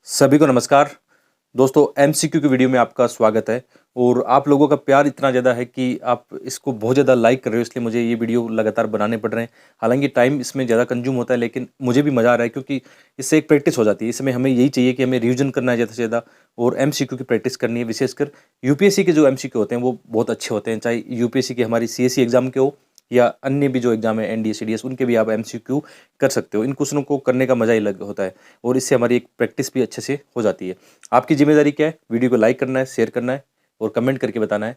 सभी को नमस्कार दोस्तों। एमसीक्यू की वीडियो में आपका स्वागत है। और आप लोगों का प्यार इतना ज़्यादा है कि आप इसको बहुत ज़्यादा लाइक कर रहे हो, इसलिए मुझे ये वीडियो लगातार बनाने पड़ रहे हैं। हालांकि टाइम इसमें ज़्यादा कंज्यूम होता है, लेकिन मुझे भी मज़ा आ रहा है क्योंकि इससे एक प्रैक्टिस हो जाती है। इसमें हमें यही चाहिए कि हमें रिविजन करना है ज़्यादा से ज़्यादा और एमसीक्यू की प्रैक्टिस करनी है। विशेषकर यूपीएससी के जो एमसीक्यू होते हैं वो बहुत अच्छे होते हैं, चाहे यूपीएससी की हमारी सीएससी एग्जाम के हो या अन्य भी जो एग्जाम है एनडीए सीडीएस, उनके भी आप एमसीक्यू कर सकते हो। इन क्वेश्चनों को करने का मजा ही अलग होता है और इससे हमारी एक प्रैक्टिस भी अच्छे से हो जाती है। आपकी जिम्मेदारी क्या है? वीडियो को लाइक करना है, शेयर करना है और कमेंट करके बताना है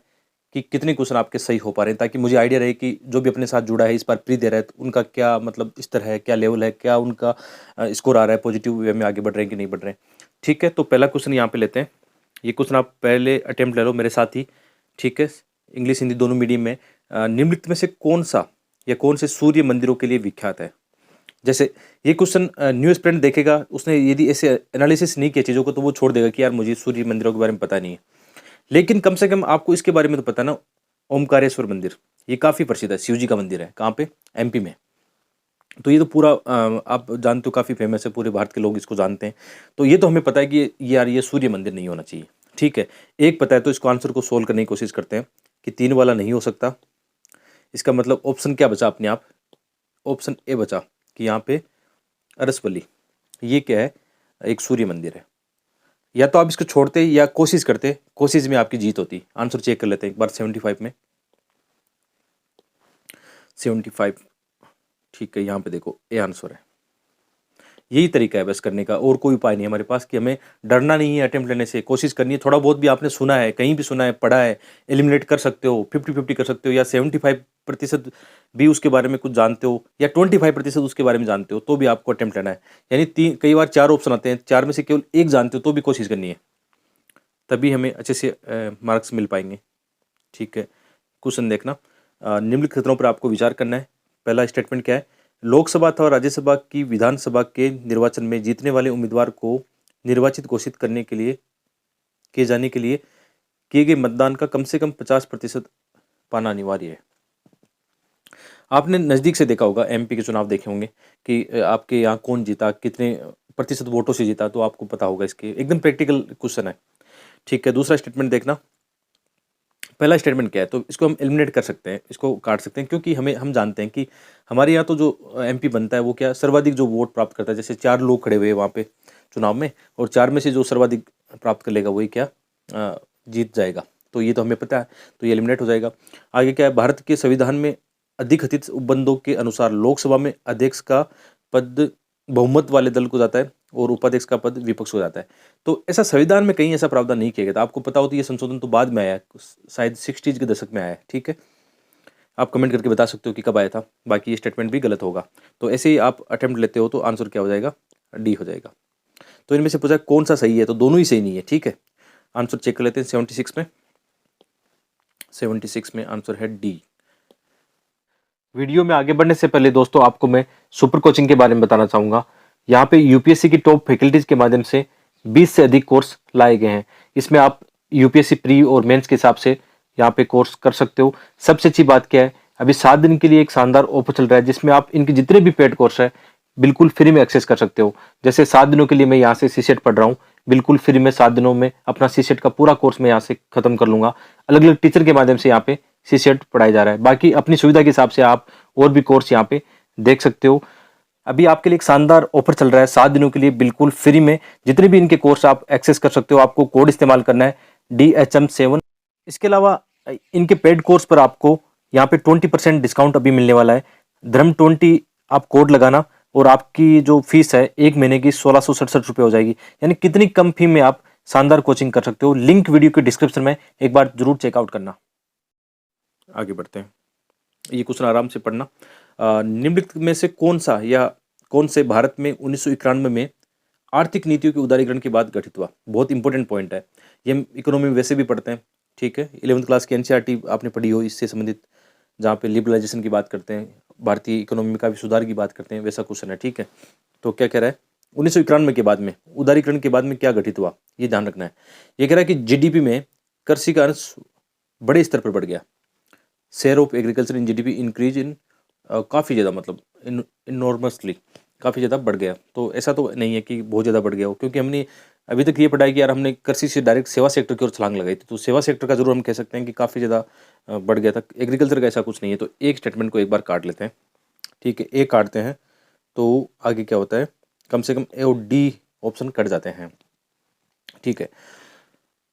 कि कितने क्वेश्चन आपके सही हो पा रहे हैं, ताकि मुझे आइडिया रहे कि जो भी अपने साथ जुड़ा है, इस बार प्री दे रहा है, तो उनका क्या मतलब स्तर है, क्या लेवल है, क्या उनका स्कोर आ रहा है, पॉजिटिव वे में आगे बढ़ रहे हैं कि नहीं बढ़ रहे हैं। ठीक है, तो पहला क्वेश्चन यहाँ पे लेते हैं। ये क्वेश्चन आप पहले अटेम्प्ट ले लो मेरे साथ ही। ठीक है, इंग्लिश हिंदी दोनों मीडियम में। निम्नलिखित में से कौन सा या कौन से सूर्य मंदिरों के लिए विख्यात है? जैसे ये क्वेश्चन न्यू एस्पिरेंट देखेगा, उसने यदि ऐसे एनालिसिस नहीं किया चीज़ों को, तो वो छोड़ देगा कि यार मुझे सूर्य मंदिरों के बारे में पता नहीं है। लेकिन कम से कम आपको इसके बारे में तो पता ना। ओमकारेश्वर मंदिर, ये काफ़ी प्रसिद्ध है, शिव जी का मंदिर है। कहाँ पे? एमपी में। तो ये तो पूरा आप जानते हो, काफ़ी फेमस है, पूरे भारत के लोग इसको जानते हैं। तो ये तो हमें पता है कि यार ये सूर्य मंदिर नहीं होना चाहिए। ठीक है, एक पता है, तो इसको आंसर को सोल्व करने की कोशिश करते हैं कि 3 वाला नहीं हो सकता। इसका मतलब ऑप्शन क्या बचा अपने आप? ऑप्शन ए बचा कि यहाँ पे अरसवली, ये क्या है? एक सूर्य मंदिर है। या तो आप इसको छोड़ते या कोशिश करते, कोशिश में आपकी जीत होती। आंसर चेक कर लेते हैं एक बार। 75 में 75, ठीक है, यहाँ पे देखो ए आंसर है। यही तरीका है बस करने का, और कोई उपाय नहीं है हमारे पास कि हमें डरना नहीं है अटेम्प्ट लेने से। कोशिश करनी है, थोड़ा बहुत भी आपने सुना है, कहीं भी सुना है, पढ़ा है, एलिमिनेट कर सकते हो, 50-50 कर सकते हो, या 75% भी उसके बारे में कुछ जानते हो, या 25% उसके बारे में जानते हो, तो भी आपको अटेम्प्ट लेना है। यानी कई बार 4 ऑप्शन आते हैं, 4 में से केवल एक जानते हो तो भी कोशिश करनी है, तभी हमें अच्छे से मार्क्स मिल पाएंगे। ठीक है, क्वेश्चन देखना। निम्नलिखित खतरों पर आपको विचार करना है। पहला स्टेटमेंट क्या है? लोकसभा अथवा राज्यसभा की विधानसभा के निर्वाचन में जीतने वाले उम्मीदवार को निर्वाचित घोषित करने के लिए किए जाने के लिए किए गए मतदान का कम से कम 50% पाना अनिवार्य है। आपने नज़दीक से देखा होगा, एमपी के चुनाव देखे होंगे कि आपके यहाँ कौन जीता, कितने प्रतिशत वोटों से जीता, तो आपको पता होगा। इसके एकदम प्रैक्टिकल क्वेश्चन है। ठीक है, दूसरा स्टेटमेंट देखना। पहला स्टेटमेंट क्या है? तो इसको हम एलिमिनेट कर सकते हैं, इसको काट सकते हैं, क्योंकि हम जानते हैं कि हमारे यहाँ तो जो एमपी बनता है वो क्या सर्वाधिक जो वोट प्राप्त करता है। जैसे 4 लोग खड़े हुए वहाँ पे चुनाव में, और 4 में से जो सर्वाधिक प्राप्त कर लेगा वही क्या जीत जाएगा। तो ये तो हमें पता है, तो ये एलिमिनेट हो जाएगा। आगे क्या है? भारत के संविधान में अधिकथित उपबंधों के अनुसार लोकसभा में अध्यक्ष का पद बहुमत वाले दल को जाता है और उपाध्यक्ष का पद विपक्ष को जाता है। तो ऐसा संविधान में कहीं ऐसा प्रावधान नहीं किया गया था। आपको पता हो तो ये संशोधन तो बाद में आया है, शायद 60s के दशक में आया है। ठीक है, आप कमेंट करके बता सकते हो कि कब आया था। बाकी ये स्टेटमेंट भी गलत होगा। तो ऐसे ही आप अटेम्प्ट लेते हो तो आंसर क्या हो जाएगा? डी हो जाएगा। तो इनमें से पूछा कौन सा सही है, तो दोनों ही सही नहीं है। ठीक है, आंसर चेक कर लेते हैं। 76 में आंसर है डी। वीडियो में आगे बढ़ने से पहले दोस्तों आपको मैं सुपर कोचिंग के बारे में बताना चाहूँगा। यहाँ पे यूपीएससी की टॉप फैकल्टीज के माध्यम से 20 से अधिक कोर्स लाए गए हैं। इसमें आप यूपीएससी प्री और मेंस के हिसाब से यहाँ पे कोर्स कर सकते हो। सबसे अच्छी बात क्या है, अभी 7 दिन के लिए एक शानदार ऑफर चल रहा है, जिसमें आप इनके जितने भी पेड कोर्स है बिल्कुल फ्री में एक्सेस कर सकते हो। जैसे 7 दिनों के लिए मैं यहाँ से सीसेट पढ़ रहा हूँ, बिल्कुल फ्री में 7 दिनों में अपना सीसेट का पूरा कोर्स मैं यहाँ से खत्म कर लूंगा। अलग अलग टीचर के माध्यम से यहाँ पे सीसेट पढ़ाया जा रहा है। बाकी अपनी सुविधा के हिसाब से आप और भी कोर्स यहाँ पे देख सकते हो। अभी आपके लिए एक शानदार ऑफर चल रहा है, 7 दिनों के लिए बिल्कुल फ्री में जितने भी इनके कोर्स आप एक्सेस कर सकते हो। आपको कोड इस्तेमाल करना है DHM7। इसके अलावा इनके पेड कोर्स पर आपको यहाँ पे 20% डिस्काउंट अभी मिलने वाला है। धर्म20 आप कोड लगाना और आपकी जो फीस है 1 महीने की 1667 रुपये हो जाएगी। यानी कितनी कम फी में आप शानदार कोचिंग कर सकते हो। लिंक वीडियो के डिस्क्रिप्शन में एक बार जरूर चेकआउट करना। आगे बढ़ते हैं, ये क्वेश्चन आराम से पढ़ना। निम्नलिखित में से कौन से भारत में 1991 में आर्थिक नीतियों के उदारीकरण के बाद गठित हुआ? बहुत इंपॉर्टेंट पॉइंट है ये, हम इकोनॉमी में वैसे भी पढ़ते हैं। ठीक है, 11वीं क्लास की एनसीईआरटी आपने पढ़ी हो इससे संबंधित, जहाँ पे लिबरलाइजेशन की बात करते हैं, भारतीय इकोनॉमी में काफ़ी सुधार की बात करते हैं, वैसा क्वेश्चन है। ठीक है, तो क्या कह रहा है? 1991 के बाद में, उदारीकरण के बाद में क्या घटित हुआ, ये ध्यान रखना है। ये कह रहा है कि जीडीपी में कृषि का अंश बड़े स्तर पर बढ़ गया। Share of agriculture in GDP increase in काफ़ी ज़्यादा, मतलब इनॉर्मसली काफ़ी ज़्यादा बढ़ गया। तो ऐसा तो नहीं है कि बहुत ज़्यादा बढ़ गया हो, क्योंकि हमने अभी तक ये पढ़ा है कि यार हमने कृषि से डायरेक्ट सेवा सेक्टर की ओर छलांग लगाई थी, तो सेवा सेक्टर का जरूर हम कह सकते हैं कि काफ़ी ज़्यादा बढ़ गया था। एग्रीकल्चर का ऐसा कुछ नहीं है। तो एक स्टेटमेंट को एक बार काट लेते हैं, ठीक है, ए काटते हैं तो आगे क्या होता है, कम से कम ए और डी ऑप्शन कट जाते हैं, ठीक है।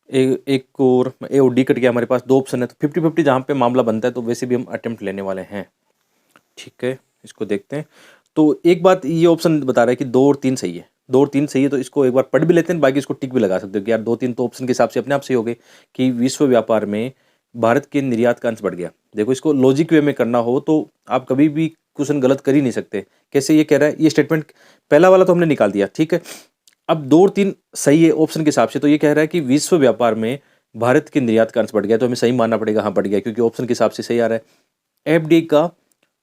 एक और ए और डी कट गया, हमारे पास दो ऑप्शन है, तो 50-50 जहाँ पे मामला बनता है तो वैसे भी हम अटेम्प्ट लेने वाले हैं, ठीक है। इसको देखते हैं। तो एक बात ये ऑप्शन बता रहा है कि 2 और 3 सही है, 2 और 3 सही है, तो इसको एक बार पढ़ भी लेते हैं, बाकी इसको टिक भी लगा सकते हो कि यार 2-3 तो ऑप्शन के हिसाब से अपने आप सही हो गए कि विश्व व्यापार में भारत के निर्यात का अंश बढ़ गया। देखो इसको लॉजिक वे में करना हो तो आप कभी भी क्वेश्चन गलत कर ही नहीं सकते। कैसे ये कह रहा है, ये स्टेटमेंट पहला वाला तो हमने निकाल दिया, ठीक है। अब 2 और 3 सही है ऑप्शन के हिसाब से, तो ये कह रहा है कि विश्व व्यापार में भारत के निर्यात का अंश बढ़ गया, तो हमें सही मानना पड़ेगा, हाँ बढ़ गया, क्योंकि ऑप्शन के हिसाब से सही आ रहा है। एफडीआई का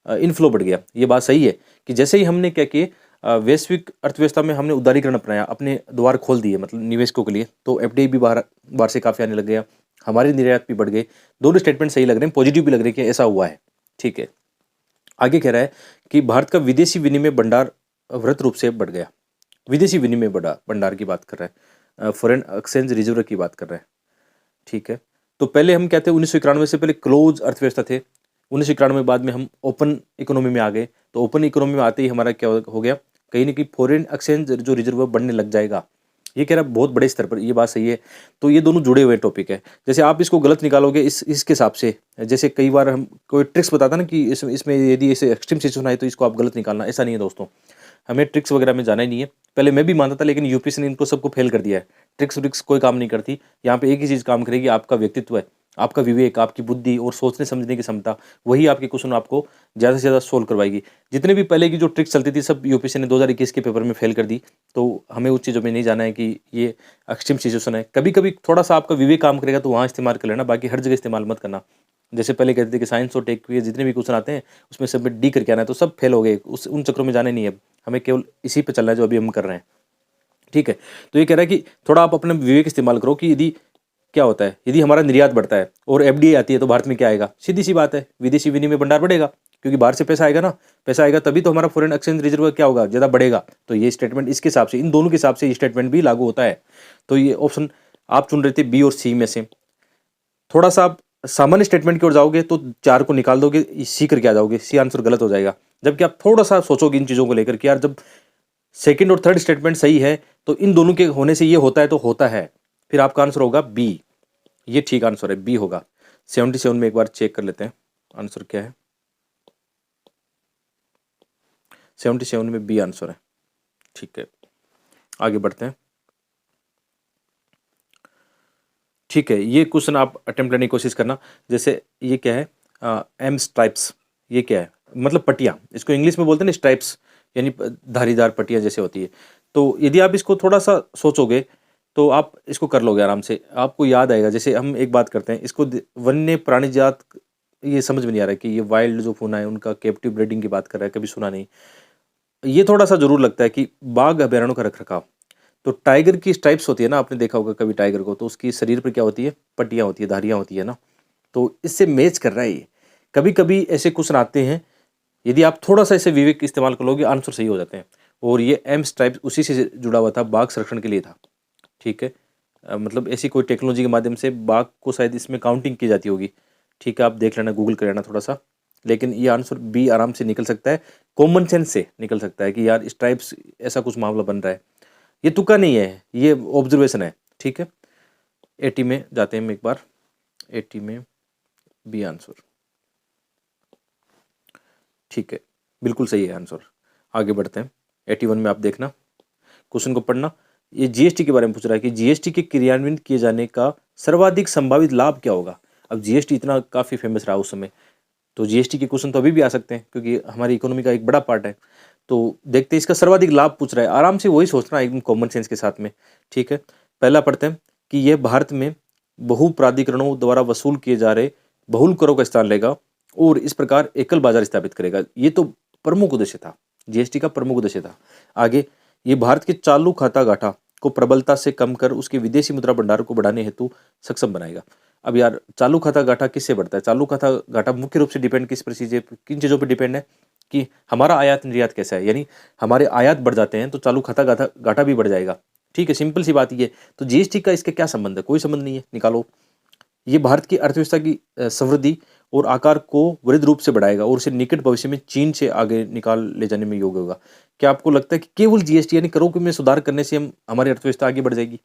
इनफ्लो बढ़ गया, ये बात सही है कि जैसे ही हमने क्या किए वैश्विक अर्थव्यवस्था में हमने उदारीकरण अपनाया, अपने द्वार खोल दिए मतलब निवेशकों के लिए, तो एफडीआई भी बाहर से काफ़ी आने लग गया, हमारे निर्यात भी बढ़ गए। दोनों स्टेटमेंट सही लग रहे हैं, पॉजिटिव भी लग रहे हैं कि ऐसा हुआ है, ठीक है। आगे कह रहा है कि भारत का विदेशी विनिमय भंडार वृहत रूप से बढ़ गया। विदेशी विनिमय भंडार की बात कर रहा है, फॉरेन एक्सचेंज रिजर्व की बात कर रहा है, ठीक है। तो पहले हम कहते हैं 1991 से पहले क्लोज अर्थव्यवस्था थे, 1991 बाद में हम ओपन इकोनॉमी में आ गए। तो ओपन इकोनॉमी में आते ही हमारा क्या हो गया, कहीं ना कहीं फॉरेन एक्सचेंज जो रिजर्व बढ़ने लग जाएगा। ये कह रहा है बहुत बड़े स्तर पर, ये बात सही है। तो ये दोनों जुड़े हुए टॉपिक है। जैसे आप इसको गलत निकालोगे इसके हिसाब से, जैसे कई बार हम कोई ट्रिक्स बताता ना कि इसमें यदि ऐसे एक्सट्रीम सिचुएशन आए तो इसको आप गलत निकालना, ऐसा नहीं है दोस्तों। हमें ट्रिक्स वगैरह में जाना ही नहीं है। पहले मैं भी मानता था, लेकिन यूपीएससी ने इनको सबको फेल कर दिया है। ट्रिक्स व्रिक्स कोई काम नहीं करती। यहाँ पे एक ही चीज़ काम करेगी, आपका व्यक्तित्व है, आपका विवेक, आपकी बुद्धि और सोचने समझने की क्षमता, वही आपके क्वेश्चन आपको ज़्यादा से ज़्यादा सोल्व करवाएगी। जितने भी पहले की जो ट्रिक्स चलती थी सब यूपीएससी ने 2021 के पेपर में फेल कर दी। तो हमें उस चीज़ों में नहीं जाना है कि ये एक्सट्रीम सिचुएशन है। कभी कभी थोड़ा सा आपका विवेक काम करेगा तो वहाँ इस्तेमाल कर लेना, बाकी हर जगह इस्तेमाल मत करना। जैसे पहले कहते थे कि साइंस और टेक के जितने भी क्वेश्चन आते हैं उसमें सब में डी करके आना है, तो सब फेल हो गए। उन चक्रों में जाने नहीं है, हमें केवल इसी पे चलना है जो अभी हम कर रहे हैं, ठीक है। तो ये कह रहा है कि थोड़ा आप अपना विवेक इस्तेमाल करो कि यदि क्या होता है, यदि हमारा निर्यात बढ़ता है और एफडीआई आती है तो भारत में क्या आएगा, सीधी सी बात है, विदेशी विनिमय भंडार बढ़ेगा, क्योंकि बाहर से पैसा आएगा ना, पैसा आएगा तभी तो हमारा फॉरेन एक्सचेंज रिजर्व क्या होगा, ज़्यादा बढ़ेगा। तो ये स्टेटमेंट इसके हिसाब से, इन दोनों के हिसाब से ये स्टेटमेंट भी लागू होता है। तो ये ऑप्शन आप चुन रहे थे बी और सी में से। थोड़ा सा आप सामान्य स्टेटमेंट की ओर जाओगे तो 4 को निकाल दोगे, सी करके आ जाओगे, सी आंसर गलत हो जाएगा। जबकि आप थोड़ा सा सोचोगे इन चीज़ों को लेकर कि यार जब सेकंड और थर्ड स्टेटमेंट सही है तो इन दोनों के होने से ये होता है तो होता है, फिर आपका आंसर होगा बी। ये ठीक आंसर है, बी होगा। 77 में एक बार चेक कर लेते हैं आंसर क्या है। 77 में बी आंसर है, ठीक है। आगे बढ़ते हैं, ठीक है। ये क्वेश्चन आप अटेम्प्ट करने की कोशिश करना। जैसे ये क्या है, एम स्ट्राइप्स, ये क्या है, मतलब पट्टियाँ, इसको इंग्लिश में बोलते हैं ना स्ट्राइप्स, यानी धारीदार पट्टियाँ जैसे होती है। तो यदि आप इसको थोड़ा सा सोचोगे तो आप इसको कर लोगे आराम से, आपको याद आएगा। जैसे हम एक बात करते हैं, इसको वन्य प्राणी जात, ये समझ में नहीं आ रहा है कि ये वाइल्ड जो फौना है उनका कैप्टिव ब्रीडिंग की बात कर रहा है, कभी सुना नहीं। ये थोड़ा सा जरूर लगता है कि बाघ अभयारण्यों का रखरखाव। तो टाइगर की स्ट्राइप्स होती है ना, आपने देखा होगा कभी टाइगर को, तो उसकी शरीर पर क्या होती है, पट्टियाँ होती है, धारियाँ होती है ना। तो इससे मैच कर रहा है ये। कभी कभी ऐसे क्वेश्चन आते हैं, यदि आप थोड़ा सा ऐसे विवेक इस्तेमाल कर लोगे आंसर सही हो जाते हैं। और ये एम स्ट्राइप्स उसी से जुड़ा हुआ था, बाघ संरक्षण के लिए था, ठीक है। मतलब ऐसी कोई टेक्नोलॉजी के माध्यम से बाघ को शायद इसमें काउंटिंग की जाती होगी, ठीक है। आप देख लेना, गूगल कर लेना थोड़ा सा। लेकिन ये आंसर बी आराम से निकल सकता है, कॉमन सेंस से निकल सकता है कि यार स्ट्राइप्स ऐसा कुछ मामला बन रहा है। ये तुक्का नहीं है, ये ऑब्जर्वेशन है, ठीक है। 80 में जाते हैं हम एक बार, 80 में बी आंसर, ठीक है, बिल्कुल सही है आंसर। आगे बढ़ते हैं, 81 में आप देखना, क्वेश्चन को पढ़ना। ये जीएसटी के बारे में पूछ रहा है कि जीएसटी के क्रियान्वित किए जाने का सर्वाधिक संभावित लाभ क्या होगा। अब जीएसटी इतना काफ़ी फेमस रहा उस समय, तो जीएसटी के क्वेश्चन तो अभी भी आ सकते हैं क्योंकि हमारी इकोनॉमी का एक बड़ा पार्ट है। तो देखते हैं, इसका सर्वाधिक लाभ पूछ रहा है, आराम से वही सोचना एकदम कॉमन सेंस के साथ में, ठीक है। पहला पढ़ते हैं कि यह भारत में बहु प्राधिकरणों द्वारा वसूल किए जा रहे बहुल करों का स्थान लेगा और इस प्रकार एकल बाजार स्थापित करेगा। ये तो प्रमुख उद्देश्य था, जीएसटी का प्रमुख उद्देश्य था। आगे, ये भारत के चालू खाता घाटा को प्रबलता से कम कर उसके विदेशी मुद्रा भंडार को बढ़ाने हेतु सक्षम बनाएगा। अब यार चालू खाता घाटा किससे बढ़ता है, चालू खाता घाटा मुख्य रूप से डिपेंड किस पर चीज़ें, किन चीज़ों पर डिपेंड है कि हमारा आयात निर्यात कैसा है। यानी हमारे आयात बढ़ जाते हैं तो चालू खाता घाटा भी बढ़ जाएगा, ठीक है, सिंपल सी बात ये। तो जीएसटी का इसका क्या संबंध है? कोई संबंध नहीं है, निकालो। ये भारत की अर्थव्यवस्था की समृद्धि और आकार को वृहद रूप से बढ़ाएगा और उसे निकट भविष्य में चीन से आगे निकाल ले जाने में योग्य होगा। क्या आपको लगता है कि केवल जीएसटी यानी करों में सुधार करने से हम हमारी अर्थव्यवस्था आगे बढ़ जाएगी?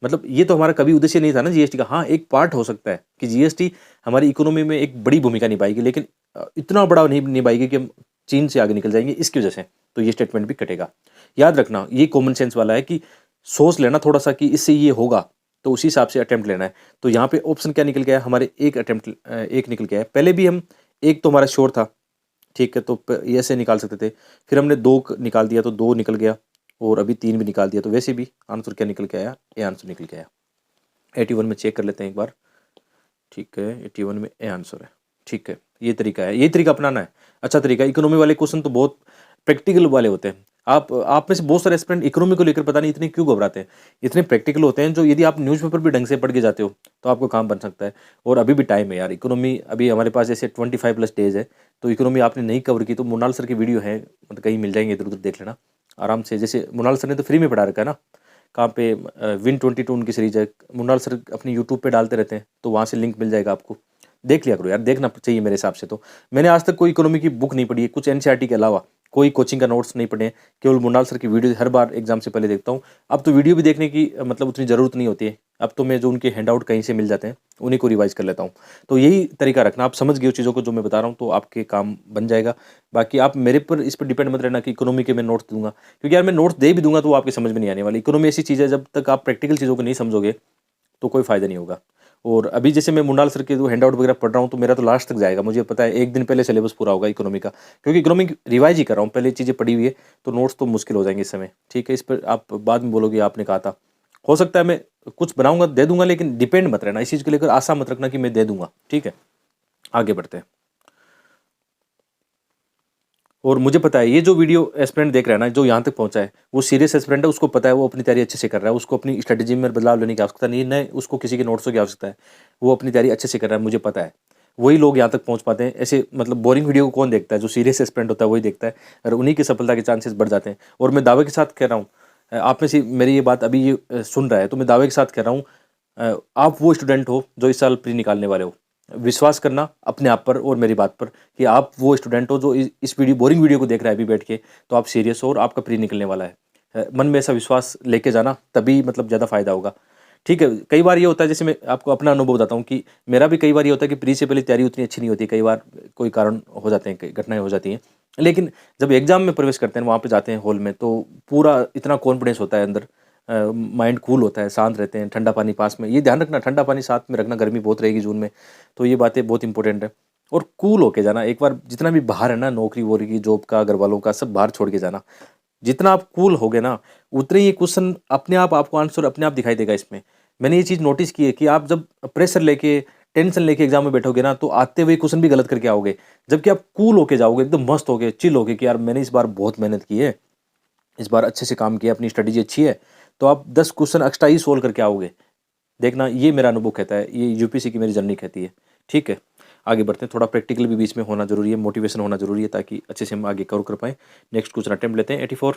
मतलब ये तो हमारा कभी उद्देश्य नहीं था ना जीएसटी का। हाँ, एक पार्ट हो सकता है कि जीएसटी हमारी इकोनॉमी में एक बड़ी भूमिका निभाएगी, लेकिन इतना बड़ा नहीं निभाएगी कि हम चीन से आगे निकल जाएंगे इसकी वजह से। तो ये स्टेटमेंट भी कटेगा। याद रखना, ये कॉमन सेंस वाला है कि सोच लेना थोड़ा सा कि इससे ये होगा, तो उसी हिसाब से अटेम्प्ट लेना है। तो यहाँ पे ऑप्शन क्या निकल गया हमारे? एक अटेम्प्ट, एक निकल गया है। पहले भी हम एक तो हमारा श्योर था, ठीक है, तो ये ऐसे निकाल सकते थे। फिर हमने दो निकाल दिया तो दो निकल गया, और अभी तीन भी निकाल दिया। तो वैसे भी आंसर क्या निकल के आया? ए आंसर निकल के आया। 81 में चेक कर लेते हैं एक बार। ठीक है, 81 में ए आंसर है। ठीक है, ये तरीका है, ये तरीका अपनाना है। अच्छा तरीका है। इकोनॉमी वाले क्वेश्चन तो बहुत प्रैक्टिकल वाले होते हैं। आप में से बहुत सारे एस्पिरेंट इकोनॉमी को लेकर पता नहीं इतने क्यों घबराते हैं। इतने प्रैक्टिकल होते हैं, जो यदि आप न्यूज़पेपर भी ढंग से पढ़ के जाते हो तो आपको काम बन सकता है। और अभी भी टाइम है यार। इकोनॉमी अभी हमारे पास जैसे 25+ डेज है, तो इकोनॉमी आपने नहीं कवर की तो मुनाल सर की वीडियो है, मतलब कहीं मिल जाएंगे, इधर उधर देख लेना आराम से। जैसे मुनाल सर ने तो फ्री में पढ़ा रखा है ना, कहाँ पे Win22 उनकी सीरीज है, मुनाल सर अपनी यूट्यूब पे डालते रहते हैं, तो वहाँ से लिंक मिल जाएगा आपको। देख लिया करो यार, देखना चाहिए मेरे हिसाब से। तो मैंने आज तक कोई इकोनॉमी की बुक नहीं पढ़ी है, कुछ एनसीईआरटी के अलावा कोई कोचिंग का नोट्स नहीं पढ़े हैं। केवल मुनाल सर की वीडियो हर बार एग्जाम से पहले देखता हूँ। अब तो वीडियो भी देखने की मतलब उतनी ज़रूरत नहीं होती है। अब तो मैं जो उनके हैंडआउट कहीं से मिल जाते हैं उन्हीं को रिवाइज कर लेता हूँ। तो यही तरीका रखना। आप समझ गए उस चीज़ों को जो मैं बता रहा हूँ, तो आपके काम बन जाएगा। बाकी आप मेरे पर इस पर डिपेंड मत रहना कि इकोनॉमी के मैं नोट्स दूंगा, क्योंकि यार मैं नोट्स दे भी दूंगा तो वो आपकी समझ में नहीं आने वाली। इकोनॉमी ऐसी चीज़ है, जब तक आप प्रैक्टिकल चीज़ों को नहीं समझोगे तो कोई फ़ायदा नहीं होगा। और अभी जैसे मैं मुनाल सर के जो हैंडआउट वगैरह पढ़ रहा हूँ, तो मेरा तो लास्ट तक जाएगा, मुझे पता है। एक दिन पहले सिलेबस पूरा होगा इकोनॉमी का, क्योंकि इकोनॉमी रिवाइज ही कर रहा हूँ, पहले चीज़ें पढ़ी हुई है, तो नोट्स तो मुश्किल हो जाएंगे इस समय। ठीक है, इस पर आप बाद में बोलोगे आपने कहा था। हो सकता है मैं कुछ बनाऊंगा दे दूंगा, लेकिन डिपेंड मत रहना इस चीज़ को लेकर, आशा मत रखना कि मैं दे दूंगा। ठीक है, आगे बढ़ते हैं। और मुझे पता है ये जो वीडियो एस्पिरेंट देख रहा है ना, जो यहाँ तक पहुँचा है, वो सीरियस एस्पिरेंट है। उसको पता है वो अपनी तैयारी अच्छे से कर रहा है, उसको अपनी स्ट्रेटेजी में बदलाव लेने की आवश्यकता नहीं है, न उसको किसी के नोट्सों की आवश्यकता है। वो अपनी तैयारी अच्छे से कर रहा है, मुझे पता है। वही लोग यहाँ तक पहुँच पाते हैं। ऐसे मतलब बोरिंग वीडियो को कौन देखता है? जो सीरियस एस्पिरेंट होता है वही देखता है, और उन्हीं की सफलता के चांसेस बढ़ जाते हैं। और मैं दावे के साथ कह रहा हूँ, आप में से मेरी ये बात अभी ये सुन रहा है, तो मैं दावे के साथ कह रहा हूँ, आप वो स्टूडेंट हो जो इस साल प्री निकालने वाले हो। विश्वास करना अपने आप पर और मेरी बात पर कि आप वो स्टूडेंट हो जो इस वीडियो बोरिंग वीडियो को देख रहा है अभी बैठ के, तो आप सीरियस हो और आपका प्री निकलने वाला है। मन में ऐसा विश्वास लेके जाना, तभी मतलब ज़्यादा फायदा होगा। ठीक है, कई बार ये होता है, जैसे मैं आपको अपना अनुभव बताता हूँ कि मेरा भी कई बार ये होता है कि प्री से पहले तैयारी उतनी अच्छी नहीं होती। कई बार कोई कारण हो जाते हैं, कई घटनाएं हो जाती हैं, लेकिन जब एग्जाम में प्रवेश करते हैं, वहाँ पे जाते हैं हॉल में, तो पूरा इतना कॉन्फिडेंस होता है अंदर, माइंड कूल होता है, शांत रहते हैं, ठंडा पानी पास में। ये ध्यान रखना, ठंडा पानी साथ में रखना, गर्मी बहुत रहेगी जून में, तो ये बातें बहुत इंपॉर्टेंट है। और कूल होके जाना एक बार, जितना भी बाहर है ना, नौकरी वोकरी की, जॉब का, घर वालों का, सब बाहर छोड़ के जाना। जितना आप कूल होगे ना, उतने ये क्वेश्चन अपने आप आपको आंसर अपने आप दिखाई देगा इसमें। मैंने ये चीज़ नोटिस की है कि आप जब प्रेशर लेके, टेंशन लेके एग्जाम में बैठोगे ना, तो आते हुए क्वेश्चन भी गलत करके आओगे। जबकि आप कूल होके जाओगे, एकदम मस्त होके, चिल होके कि यार मैंने इस बार बहुत मेहनत की है, इस बार अच्छे से काम किया, अपनी स्ट्रेटेजी अच्छी है, तो आप 10 क्वेश्चन एक्स्ट्रा ही सोल्व करके आओगे। देखना, ये मेरा अनुभव कहता है, ये यूपीसी की मेरी जर्नी कहती है। ठीक है, आगे बढ़ते हैं। थोड़ा प्रैक्टिकल भी बीच में होना जरूरी है, मोटिवेशन होना जरूरी है, ताकि अच्छे से हम आगे कवर कर पाएँ। नेक्स्ट क्वेश्चन अटेम्प्ट लेते हैं। 84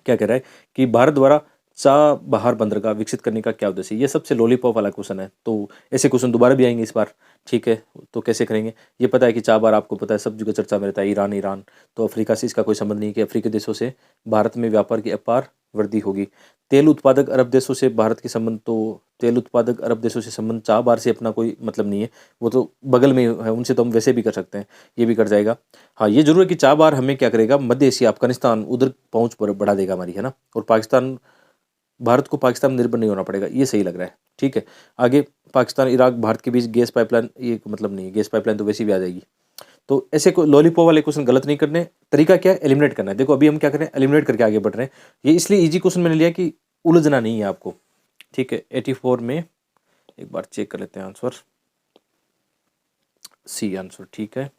क्या कह रहा है कि भारत द्वारा चाबहार बंदरगाह विकसित करने का क्या उद्देश्य है? ये सबसे लॉलीपॉप वाला क्वेश्चन है, तो ऐसे क्वेश्चन दोबारा भी आएंगे इस बार। ठीक है, तो कैसे करेंगे? ये पता है कि चाबहार आपको पता है, सब जगह चर्चा में रहता है, ईरान ईरान। तो अफ्रीका से इसका कोई संबंध नहीं कि अफ्रीकी देशों से भारत में व्यापार की अपार वृद्धि होगी। तेल उत्पादक अरब देशों से भारत के संबंध, तो तेल उत्पादक अरब देशों से संबंध, चाबहार से अपना कोई मतलब नहीं है, वो तो बगल में है, उनसे तो हम वैसे भी कर सकते हैं, ये भी कर जाएगा। हाँ, ये जरूर है कि चाबहार हमें क्या करेगा, मध्य एशिया, अफगानिस्तान, उधर पहुंच बढ़ा देगा हमारी, है ना। और पाकिस्तान, भारत को पाकिस्तान निर्भर नहीं होना पड़ेगा, ये सही लग रहा है। ठीक है, आगे पाकिस्तान इराक भारत के बीच गैस पाइपलाइन, ये मतलब नहीं, गैस पाइपलाइन तो वैसे भी आ जाएगी। तो ऐसे को लॉलीपॉप वाले क्वेश्चन गलत नहीं करने। तरीका क्या है? एलिमिनेट करना है। देखो अभी हम क्या करें, एलिमिनेट करके आगे बढ़ रहे हैं। ये इसलिए इजी क्वेश्चन मैंने लिया कि उलझना नहीं है आपको। ठीक है, 84 में एक बार चेक कर लेते हैं आंसर, सी आंसर। ठीक है,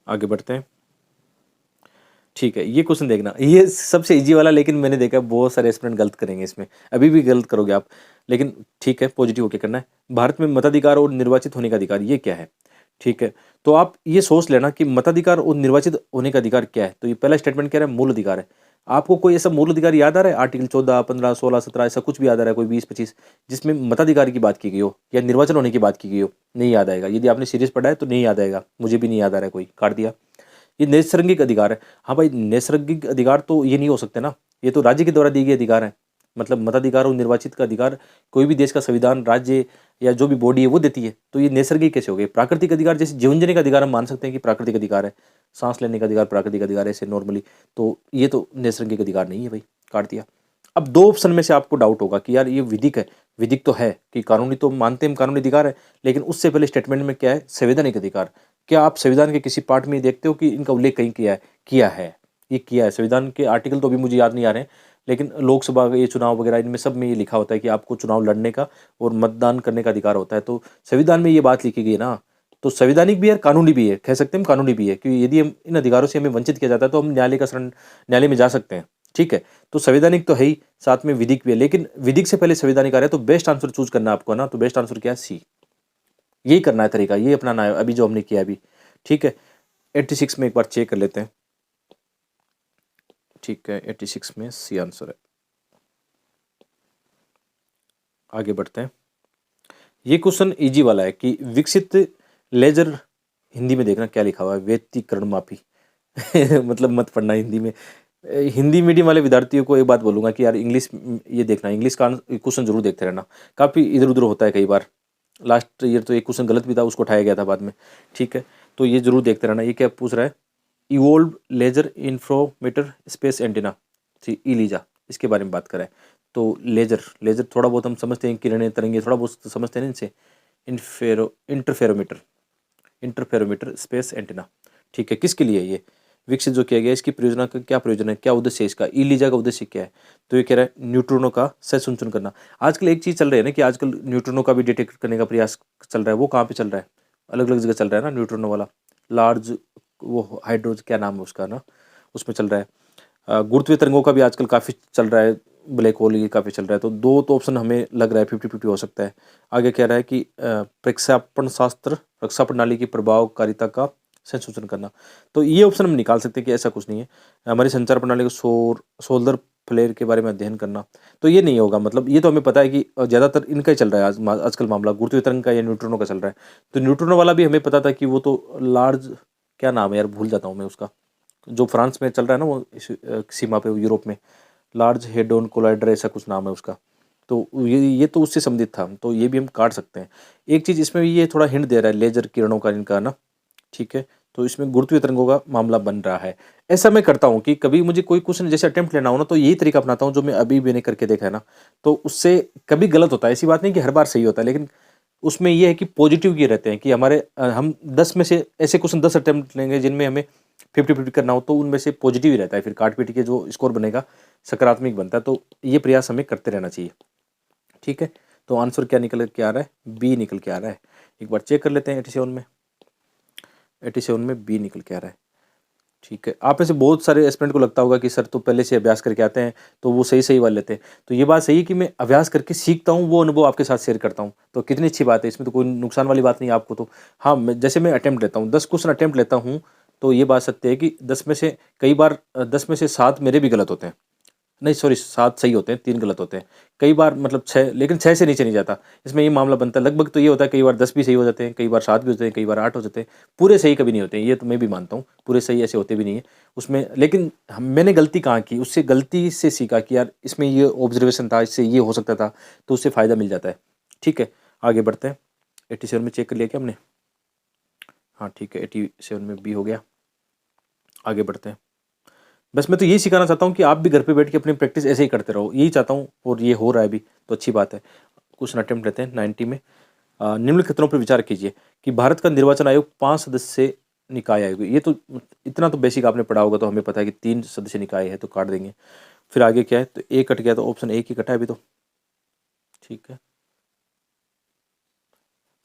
आगे बढ़ते हैं। ठीक है, ये क्वेश्चन देखना, ये सबसे इजी वाला, लेकिन मैंने देखा बहुत सारे एस्पिरेंट गलत करेंगे इसमें, अभी भी गलत करोगे आप, लेकिन ठीक है, पॉजिटिव होके करना है। भारत में मताधिकार और निर्वाचित होने का अधिकार, ये क्या है? ठीक है, तो आप ये सोच लेना कि मताधिकार और निर्वाचित होने का अधिकार क्या है। तो ये पहला स्टेटमेंट कह रहा है मूल अधिकार है। आपको कोई ऐसा मूल अधिकार याद आ रहा है, आर्टिकल 14, 15, 16, 17 ऐसा कुछ भी याद आ रहा है, कोई 20, 25 जिसमें मताधिकार की बात की गई हो या निर्वाचन होने की बात की गई हो? नहीं याद आएगा। यदि आपने सीरीज पढ़ा है तो नहीं याद आएगा, मुझे भी नहीं याद आ रहा है, कोई काट दिया। ये नैसर्गिक अधिकार है। हाँ भाई, नैसर्गिक अधिकार तो ये नहीं हो सकते ना, ये तो राज्य के द्वारा दिए गए अधिकार हैं। मतलब मताधिकार और निर्वाचित का अधिकार कोई भी देश का संविधान, राज्य या जो भी बॉडी है वो देती है, तो ये नैसर्गिक कैसे हो गए? प्राकृतिक अधिकार जैसे जीवन जीने का अधिकार हम मान सकते हैं कि प्राकृतिक अधिकार है, सांस लेने का अधिकार प्राकृतिक अधिकार है ऐसे नॉर्मली, तो ये तो नैसर्गिक अधिकार नहीं है भाई, काट दिया। अब दो ऑप्शन में से आपको डाउट होगा कि यार ये विधिक है, विधिक तो है कि कानूनी तो मानते हैं, कानूनी अधिकार है, लेकिन उससे पहले स्टेटमेंट में क्या है, संवैधानिक अधिकार। क्या आप संविधान के किसी पार्ट में देखते हो कि इनका उल्लेख कहीं किया है? किया है, ये किया है। संविधान के आर्टिकल तो अभी मुझे याद नहीं आ रहे हैं, लेकिन लोकसभा ये चुनाव वगैरह इनमें सब में ये लिखा होता है कि आपको चुनाव लड़ने का और मतदान करने का अधिकार होता है, तो संविधान में ये बात लिखी गई है ना, तो संवैधानिक भी है, कानूनी भी है, कह सकते हैं हम कानूनी भी है, क्योंकि यदि हम इन अधिकारों से हमें वंचित किया जाता है तो हम न्यायालय का शरण, न्यायालय में जा सकते हैं, ठीक है। तो संवैधानिक तो है ही, साथ में विधिक भी है, लेकिन विधिक से पहले संवैधानिक आ रहा है, तो बेस्ट आंसर चूज करना है आपको ना, तो बेस्ट आंसर क्या है? सी। यही करना है तरीका, ये अपनाना है अभी जो हमने किया अभी, ठीक है। 86 में एक बार चेक कर लेते हैं, ठीक है, 86 में सी आंसर है। आगे बढ़ते हैं। ये क्वेश्चन इजी वाला है कि विकसित लेजर, हिंदी में देखना क्या लिखा हुआ है, व्यतिकरण माफी मतलब मत पढ़ना हिंदी में। हिंदी मीडियम वाले विद्यार्थियों को एक बात बोलूंगा कि यार इंग्लिश, ये देखना, इंग्लिश का क्वेश्चन जरूर देखते रहना, काफ़ी इधर उधर होता है कई बार। लास्ट ईयर तो एक क्वेश्चन गलत भी था, उसको उठाया गया था बाद में, ठीक है। तो ये जरूर देखते रहना। ये क्या पूछ रहा है, इवोल्व लेजर इंफ्रोमीटर स्पेस एंटीना, ठीक, ईलीजा, इसके बारे में बात करें। तो लेजर, लेजर थोड़ा बहुत हम समझते हैं, किरणें तरंगे थोड़ा बहुत तो समझते हैं इनसे। इंटरफेरोमीटर, इंटरफेरोमीटर स्पेस एंटीना, ठीक है। किसके लिए ये विकसित जो किया गया, इसकी प्रयोजना का क्या प्रयोजन है, क्या उद्देश्य है इसका, ईलीजा का उद्देश्य क्या है? तो ये कह रहा है न्यूट्रॉनों का सहसंचरण करना। आजकल एक चीज़ चल रही है ना कि आजकल न्यूट्रॉनों का भी डिटेक्ट करने का प्रयास चल रहा है। वो कहाँ पे चल रहा है? अलग अलग जगह चल रहा है ना न्यूट्रॉनों वाला। लार्ज वो हाइड्रोज क्या नाम है उसका ना, उसमें चल रहा है। गुरुत्वीय तरंगों का भी आजकल काफ़ी चल रहा है, ब्लैक होल ये काफ़ी चल रहा है। तो दो तो ऑप्शन हमें लग रहा है 50-50 हो सकता है। आगे कह रहा है कि प्रक्षेपण शास्त्र, रक्षा प्रणाली की प्रभावकारिता का संशोधन करना। तो ये ऑप्शन हम निकाल सकते हैं कि ऐसा कुछ नहीं है। हमारी संचार प्रणाली को सोलर फ्लेयर के बारे में अध्ययन करना, तो ये नहीं होगा। मतलब ये तो हमें पता है कि ज़्यादातर इनका ही चल रहा है आजकल मामला, गुरुत्वीय तरंग का या न्यूट्रॉनों का चल रहा है। तो न्यूट्रॉनों वाला भी हमें पता था कि वो तो लार्ज, क्या नाम है यार, भूल जाता हूँ मैं उसका, जो फ्रांस में चल रहा है ना वो सीमा पे यूरोप में, लार्ज हेडोन कोलाइडर ऐसा कुछ नाम है उसका। तो ये तो उससे संबंधित था, तो ये भी हम काट सकते हैं। एक चीज़ इसमें भी ये थोड़ा हिंट दे रहा है लेजर किरणों का इनका ना, ठीक है। तो इसमें गुरुत्वीय तरंगों का मामला बन रहा है। ऐसा मैं करता हूँ कि कभी मुझे कोई क्वेश्चन जैसे अटेम्प्ट लेना हो ना, तो यही तरीका अपनाता हूँ जो मैं अभी मैंने करके देखा है ना, तो उससे कभी गलत होता है, ऐसी बात नहीं कि हर बार सही होता है, लेकिन उसमें ये है कि पॉजिटिव ये रहते हैं कि हमारे हम 10 में से ऐसे क्वेश्चन 10 अटेम्प्ट लेंगे जिनमें हमें 50-50 करना हो, तो उनमें से पॉजिटिव ही रहता है, फिर काट पीट के जो स्कोर बनेगा सकारात्मक बनता है। तो ये प्रयास हमें करते रहना चाहिए, ठीक है। तो आंसर क्या निकल के आ रहा है? बी निकल के आ रहा है। एक बार चेक कर लेते हैं 87 में, 87 में बी निकल के आ रहा है, ठीक है। आप में से बहुत सारे एस्पिरेंट को लगता होगा कि सर तो पहले से अभ्यास करके आते हैं तो वो सही सही वाले लेते हैं। तो ये बात सही है कि मैं अभ्यास करके सीखता हूँ, वो अनुभव आपके साथ शेयर करता हूँ, तो कितनी अच्छी बात है, इसमें तो कोई नुकसान वाली बात नहीं है आपको। तो हाँ, जैसे मैं अटेम्प्ट लेता हूँ, 10 क्वेश्चन अटेम्प्ट लेता हूँ, तो ये बात सत्य है कि 10 में से कई बार 10 में से 7 मेरे भी गलत होते हैं, नहीं सॉरी 7 सही होते हैं, 3 गलत होते हैं। कई बार मतलब 6, लेकिन 6 से नीचे नहीं जाता। इसमें ये मामला बनता है लगभग, तो ये होता है कई बार 10 भी सही हो जाते हैं, कई बार 7 भी होते हैं, कई बार 8 हो जाते हैं। पूरे सही कभी नहीं होते हैं, ये तो मैं भी मानता हूँ, पूरे सही ऐसे होते भी नहीं है उसमें। लेकिन मैंने गलती कहाँ की, उससे गलती से सीखा कि यार इसमें ये ऑब्जर्वेशन था, इससे ये हो सकता था, तो उससे फ़ायदा मिल जाता है, ठीक है। आगे बढ़ते हैं। 87 में चेक कर लिया क्या हमने? हाँ ठीक है, 87 में बी हो गया। आगे बढ़ते हैं। बस मैं तो यही सिखाना चाहता हूँ कि आप भी घर पे बैठ के अपनी प्रैक्टिस ऐसे ही करते रहो, यही चाहता हूँ, और ये हो रहा है भी, तो अच्छी बात है। क्वेश्चन अटेम्प्ट लेते हैं 90 में। निम्न खतरों पर विचार कीजिए कि भारत का निर्वाचन आयोग 5 सदस्य निकाय आयोग, ये तो इतना तो बेसिक आपने पढ़ा होगा, तो हमें पता है कि 3 सदस्य निकाय है, तो काट देंगे। फिर आगे क्या है, तो ए कट गया, तो ऑप्शन ए की कटा है अभी तो, ठीक है।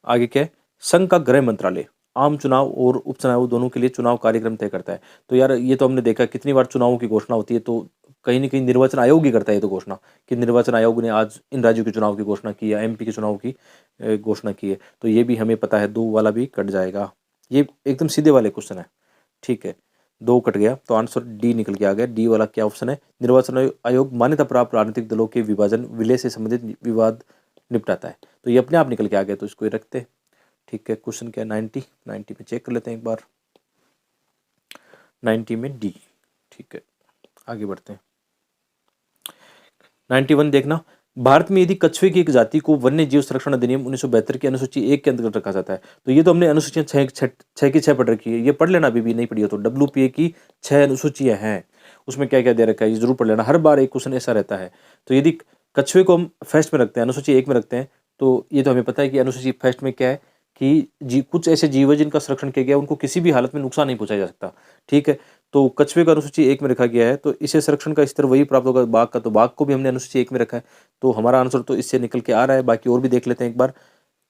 आगे क्या है, संघ का गृह मंत्रालय आम चुनाव और उपचुनाव दोनों के लिए चुनाव कार्यक्रम तय करता है। तो यार ये तो हमने देखा कितनी बार चुनावों की घोषणा होती है, तो कहीं ना कहीं निर्वाचन आयोग ही करता है ये तो घोषणा, कि निर्वाचन आयोग ने आज इन राज्यों के चुनाव की घोषणा की है, एमपी के चुनाव की घोषणा की है। तो ये भी हमें पता है, 2 वाला भी कट जाएगा। ये एकदम सीधे वाले क्वेश्चन है, ठीक है। 2 कट गया तो आंसर डी निकल के आ गया। डी वाला क्या ऑप्शन है, निर्वाचन आयोग मान्यता प्राप्त राजनीतिक दलों के विभाजन विलय से संबंधित विवाद निपटाता है। तो ये अपने आप निकल के आ गया, तो इसको ही रखते हैं। ठीक है, क्वेश्चन क्या है 90 में चेक कर लेते हैं एक बार। 90 में डी। ठीक है, आगे बढ़ते हैं। 91 देखना, भारत में यदि कछुए की एक जाति को वन्य जीव संरक्षण अधिनियम 1972 की अनुसूची 1 के अंतर्गत रखा जाता है। तो ये तो हमने अनुसूचियां 6 की 6 पढ़ रखी है, ये पढ़ लेना, अभी भी नहीं पढ़ी हो तो। WPA की 6 अनुसूचियां हैं, उसमें क्या क्या दे रखा है ये जरूर पढ़ लेना, हर बार एक क्वेश्चन ऐसा रहता है। तो यदि कछुए को हम फर्स्ट में रखते हैं, अनुसूची 1 में रखते हैं, तो ये तो हमें पता है कि अनुसूची फर्स्ट में क्या है कि कुछ ऐसे जीव है जिनका संरक्षण किया गया, उनको किसी भी हालत में नुकसान नहीं पहुंचाया जा सकता। ठीक है, तो कछुए का अनुसूची 1 में रखा गया है, तो इसे संरक्षण का स्तर वही प्राप्त होगा बाघ का, तो बाघ को भी हमने अनुसूची 1 में रखा है, तो हमारा आंसर तो इससे निकल के आ रहा है। बाकी और भी देख लेते हैं एक बार।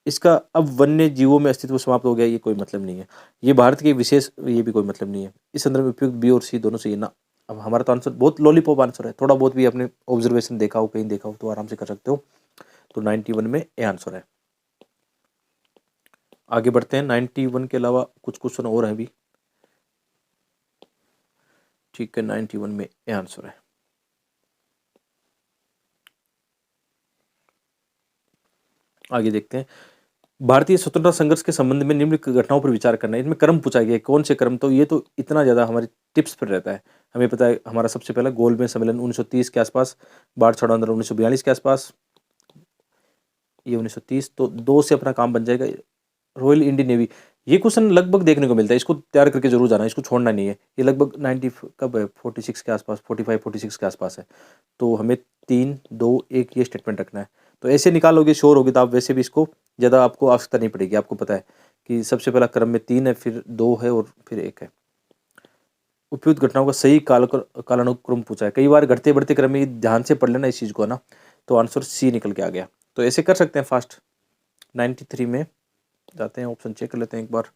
इसका अब वन्य जीवों में अस्तित्व समाप्त हो गया, ये कोई मतलब नहीं है। ये भारत के विशेष, ये भी कोई मतलब नहीं है। इस संदर्भ में उपयुक्त बी और सी दोनों सही है ना। अब हमारा तो आंसर बहुत लॉलीपॉप आंसर है, थोड़ा बहुत भी अपने ऑब्जर्वेशन देखा हो, कहीं देखा हो तो आराम से कर सकते हो। तो 91 में ए आंसर है। आगे बढ़ते हैं। 91 के अलावा कुछ क्वेश्चन और हैं भी। ठीक है, 91 में ए आंसर है। आगे देखते हैं। भारतीय स्वतंत्रता संघर्ष के संबंध में निम्नलिखित घटनाओं पर विचार करना है। इसमें क्रम पूछा गया है, कौन से क्रम, तो ये तो इतना ज़्यादा हमारे टिप्स पर रहता है। हमें पता है हमारा सबसे पहला गोलमेज सम्मेलन 1930 के आसपास, बाढ़ छोड़ो आंदोलन 1942 के आसपास, ये 1930, तो 2 से अपना काम बन जाएगा। रॉयल इंडियन नेवी, ये क्वेश्चन लगभग देखने को मिलता है, इसको तैयार करके जरूर जाना, इसको छोड़ना नहीं है। ये लगभग 90 कब है, 46 के आसपास, 45-46 के आसपास है। तो हमें 3, 2, 1 ये स्टेटमेंट रखना है। तो ऐसे निकालोगे, श्योर होगी, तो आप वैसे भी इसको ज़्यादा आपको आवश्यकता नहीं पड़ेगी। आपको पता है कि सबसे पहला क्रम में 3 है, फिर 2 है और फिर 1 है। उपयुक्त घटनाओं का सही कालानुक्रम पूछा है। कई बार घटते बढ़ते क्रम में ध्यान से पढ़ लेना इस चीज़ को ना, तो आंसर सी निकल के आ गया। तो ऐसे कर सकते हैं फास्ट। 93 में जाते हैं, ऑप्शन चेक कर लेते हैं एक बार।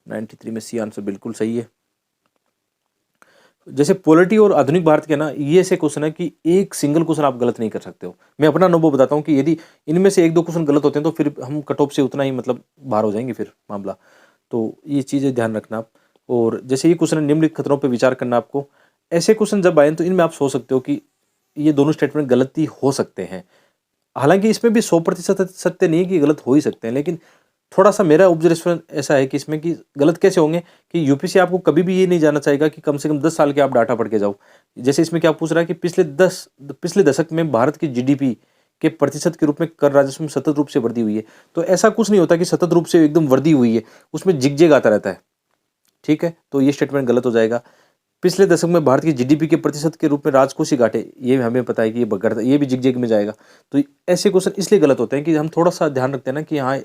93 में सी आंसर बिल्कुल सही है। जैसे पॉलिटी और आधुनिक भारत के ना, ये ऐसे क्वेश्चन है कि एक सिंगल क्वेश्चन आप गलत नहीं कर सकते हो। मैं अपना अनुभव बताता हूँ कि यदि इनमें से 1-2 क्वेश्चन गलत होते हैं तो फिर हम कट ऑफ से उतना ही मतलब बाहर हो जाएंगे फिर मामला। तो ये चीज़ें ध्यान रखना आप। और जैसे ये क्वेश्चन निम्नलिखित खतरों पर विचार करना आपको। ऐसे क्वेश्चन जब आए तो इनमें आप सोच सकते हो कि ये दोनों स्टेटमेंट गलती हो सकते हैं। हालांकि इसमें भी 100% सत्य नहीं है कि गलत हो ही सकते हैं, लेकिन थोड़ा सा मेरा ऑब्जर्वेशन ऐसा है कि इसमें कि गलत कैसे होंगे कि यूपीसी आपको कभी भी ये नहीं जानना चाहेगा कि कम से कम 10 साल के आप डाटा पढ़ के जाओ। जैसे इसमें क्या पूछ रहा है कि पिछले दशक में भारत की जीडीपी के प्रतिशत के रूप में कर राजस्व में सतत रूप से वृद्धि हुई है। तो ऐसा कुछ नहीं होता कि सतत रूप से एकदम वृद्धि हुई है, उसमें जिगजेग आता रहता है। ठीक है, तो ये स्टेटमेंट गलत हो जाएगा। पिछले दशक में भारत की जीडीपी के प्रतिशत के रूप में राजकोषीय घाटे, ये हमें पता है कि ये भी जिगजेग में जाएगा। तो ऐसे क्वेश्चन इसलिए गलत होते हैं कि हम थोड़ा सा ध्यान रखते हैं ना कि यहाँ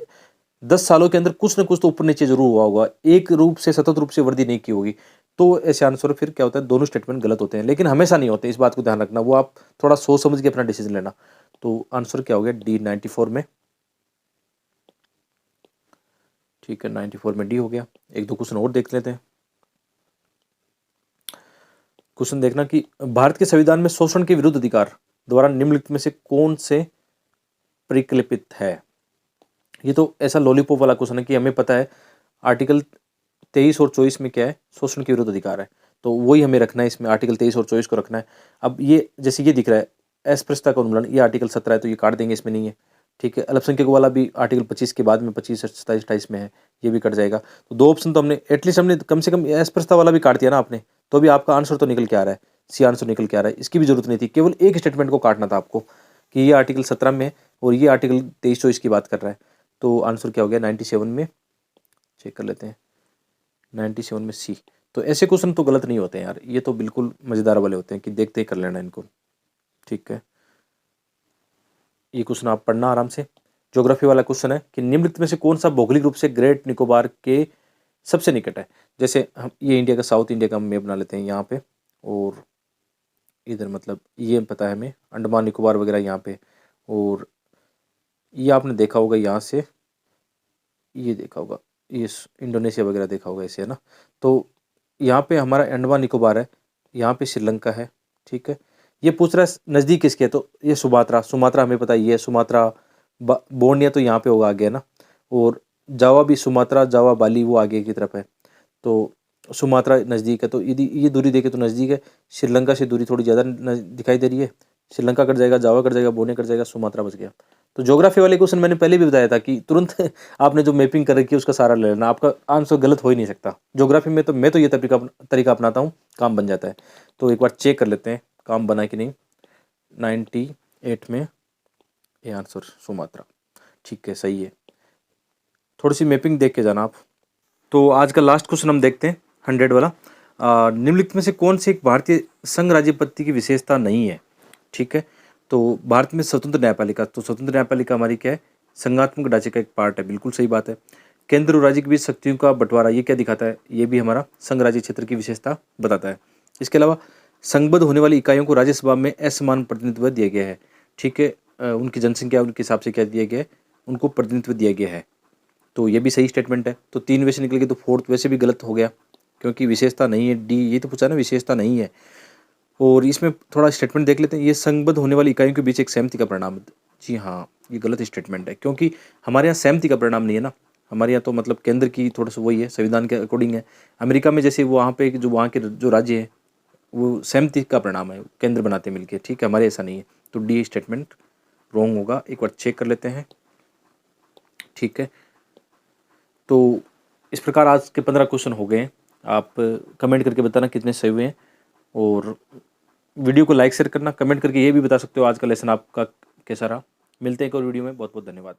10 सालों के अंदर कुछ ना कुछ तो ऊपर नीचे जरूर हुआ होगा, एक रूप से सतत रूप से वृद्धि नहीं की होगी। तो ऐसे आंसर फिर क्या होता है, दोनों स्टेटमेंट गलत होते हैं, लेकिन हमेशा नहीं होते, इस बात को ध्यान रखना। वो आप थोड़ा सोच समझ के अपना डिसीजन लेना। तो आंसर क्या हो गया, डी 94 में। ठीक है, 94 में डी हो गया। 1-2 क्वेश्चन और देख लेते हैं। क्वेश्चन देखना कि भारत के संविधान में शोषण के विरुद्ध अधिकार द्वारा निम्नलिखित में से कौन से परिकल्पित है। ये तो ऐसा लॉलीपॉप वाला क्वेश्चन है कि हमें पता है आर्टिकल 23 और 24 में क्या है, शोषण के विरुद्ध अधिकार है, तो वही हमें रखना है इसमें, आर्टिकल 23 और 24 को रखना है। अब ये जैसे ये दिख रहा है अस्पृश्यता का उन्मूलन, ये आर्टिकल 17 है, तो ये काट देंगे, इसमें नहीं है। ठीक है, अल्पसंख्यक वाला भी आर्टिकल 25 के बाद में 25, 27, 28 में है, ये भी कट जाएगा। तो 2 ऑप्शन तो हमने एटलीस्ट हमने कम से कम अस्पृश्यता वाला भी काट दिया ना आपने, तो भी आपका आंसर तो निकल के आ रहा है, सी आंसर निकल के आ रहा है। इसकी भी जरूरत नहीं थी, केवल एक स्टेटमेंट को काटना था आपको कि ये आर्टिकल 17 में और ये आर्टिकल 23-24 की बात कर रहा है। तो आंसर क्या हो गया, 97 में। चेक कर लेते हैं, 97 में सी। तो ऐसे क्वेश्चन तो गलत नहीं होते हैं यार, ये तो बिल्कुल मज़ेदार वाले होते हैं कि देखते ही कर लेना इनको। ठीक है, ये क्वेश्चन आप पढ़ना आराम से। ज्योग्राफी वाला क्वेश्चन है कि निम्नलिखित में से कौन सा भौगोलिक रूप से ग्रेट निकोबार के सबसे निकट है। जैसे हम ये इंडिया का, साउथ इंडिया का मैप बना लेते हैं यहाँ पे, और इधर मतलब ये पता है हमें, अंडमान निकोबार वगैरह यहाँ पे, और ये आपने देखा होगा यहाँ से, ये देखा होगा, ये इंडोनेशिया वगैरह देखा होगा ऐसे, है ना। तो यहाँ पे हमारा अंडमान निकोबार है, यहाँ पे श्रीलंका है। ठीक है, ये पूछ रहा है नज़दीक किसके है, तो ये सुमात्रा हमें पता है, ये सुमात्रा, बोर्निया तो यहाँ पे होगा आगे, है ना। और जावा भी, सुमात्रा, जावा, बाली वो आगे की तरफ है। तो सुमात्रा नज़दीक है, तो यदि ये दूरी देखें तो नज़दीक है। श्रीलंका से दूरी थोड़ी ज़्यादा दिखाई दे रही है। श्रीलंका कट जाएगा, जावा कट जाएगा, बोने कट जाएगा, सुमात्रा बच गया। तो ज्योग्राफी वाले क्वेश्चन मैंने पहले भी बताया था कि तुरंत आपने जो मैपिंग कर रखी है उसका सारा ले लेना, आपका आंसर गलत हो ही नहीं सकता। ज्योग्राफी में तो मैं तो ये तरीका अपनाता हूँ, काम बन जाता है। तो एक बार चेक कर लेते हैं काम बना कि नहीं। 98 में ये आंसर सुमात्रा, ठीक है, सही है। थोड़ी सी मैपिंग देख के जाना आप। तो आज का लास्ट क्वेश्चन हम देखते हैं 100 वाला। निम्नलिखित में से कौन सी एक भारतीय संघ राज्यपत्ति की विशेषता नहीं है? ठीक है, तो भारत में स्वतंत्र न्यायपालिका, तो स्वतंत्र न्यायपालिका हमारी क्या है? संघात्मक ढांचे का एक पार्ट है, बिल्कुल सही बात है। केंद्र और राज्य के बीच शक्तियों का बंटवारा, ये क्या दिखाता है? ये भी हमारा संघ राज्य क्षेत्र की विशेषता बताता है। इसके अलावा संघबद्ध होने वाली इकाइयों को राज्यसभा में असमान प्रतिनिधित्व दिया गया है। ठीक है, उनकी जनसंख्या उनके हिसाब से क्या दिया गया है? उनको प्रतिनिधित्व दिया गया है। तो ये भी सही स्टेटमेंट है। तो 3 वैसे निकल गए, तो फोर्थ वैसे भी गलत हो गया क्योंकि विशेषता नहीं है। डी, ये तो पूछा ना, विशेषता नहीं है। और इसमें थोड़ा स्टेटमेंट देख लेते हैं, ये संघबद्ध होने वाली इकाइयों के बीच एक सहमति का परिणाम है। जी हाँ, ये गलत स्टेटमेंट है क्योंकि हमारे यहाँ सहमति का परिणाम नहीं है ना। हमारे यहाँ तो मतलब केंद्र की थोड़ा सा वही है, संविधान के अकॉर्डिंग है। अमेरिका में जैसे वहाँ पे जो वहाँ के जो राज्य है वो सहमति का परिणाम है, केंद्र बनाते मिलके। ठीक है, हमारे ऐसा नहीं है। तो डी स्टेटमेंट रॉन्ग होगा। एक बार चेक कर लेते हैं। ठीक है, तो इस प्रकार आज के 15 क्वेश्चन हो गए हैं। आप कमेंट करके बताना कितने सही हुए हैं, और वीडियो को लाइक शेयर करना, कमेंट करके ये भी बता सकते हो आज का लेसन आपका कैसा रहा। मिलते हैं एक और वीडियो में। बहुत बहुत धन्यवाद।